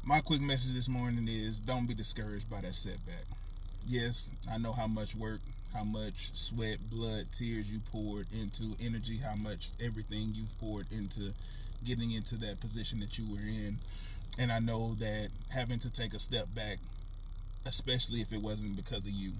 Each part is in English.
My quick message this morning is don't be discouraged by that setback. Yes, I know how much work, how much sweat, blood, tears you poured into energy, how much everything you've poured into getting into that position that you were in. And I know that having to take a step back, especially if it wasn't because of you,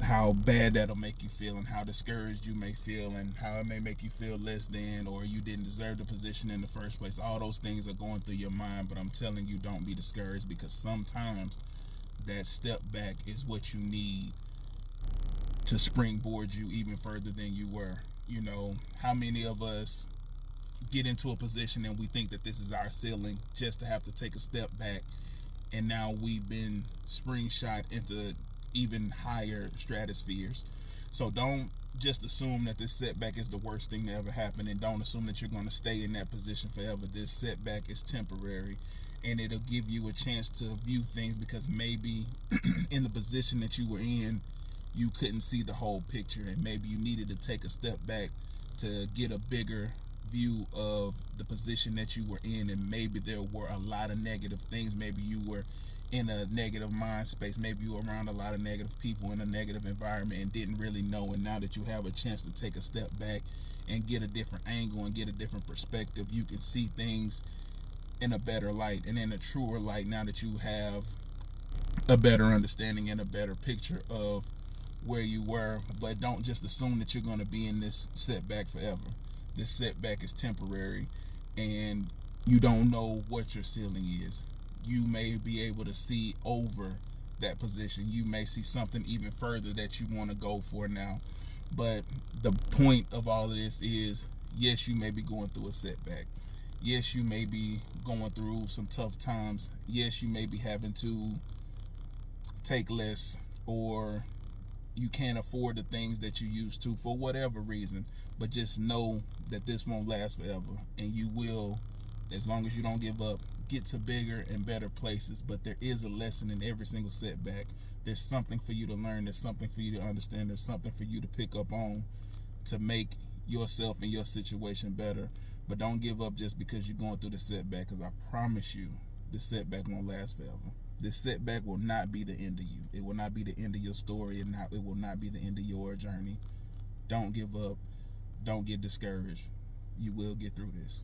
how bad that'll make you feel and how discouraged you may feel and how it may make you feel less than or you didn't deserve the position in the first place. All those things are going through your mind, but I'm telling you, don't be discouraged, because sometimes that step back is what you need to springboard you even further than you were. You know, how many of us get into a position and we think that this is our ceiling just to have to take a step back, and now we've been spring shot into even higher stratospheres. So don't just assume that this setback is the worst thing that ever happened, and don't assume that you're going to stay in that position forever. This setback is temporary, and it'll give you a chance to view things, because maybe in the position that you were in, you couldn't see the whole picture, and maybe you needed to take a step back to get a bigger view of the position that you were in. And maybe there were a lot of negative things. Maybe you were in a negative mind space. Maybe you were around a lot of negative people in a negative environment and didn't really know. And now that you have a chance to take a step back and get a different angle and get a different perspective, you can see things in a better light and in a truer light, now that you have a better understanding and a better picture of where you were. But don't just assume that you're going to be in this setback forever. This setback is temporary, and you don't know what your ceiling is. You may be able to see over that position. You may see something even further that you want to go for now. But the point of all of this is, yes, you may be going through a setback. Yes, you may be going through some tough times. Yes, you may be having to take less, or you can't afford the things that you used to for whatever reason. But just know that this won't last forever, and you will, as long as you don't give up, get to bigger and better places. But there is a lesson in every single setback. There's something for you to learn. There's something for you to understand. There's something for you to pick up on to make yourself and your situation better. But don't give up just because you're going through the setback, because I promise you, the setback won't last forever. This setback will not be the end of you. It will not be the end of your story, and it will not be the end of your journey. Don't give up. Don't get discouraged. You will get through this.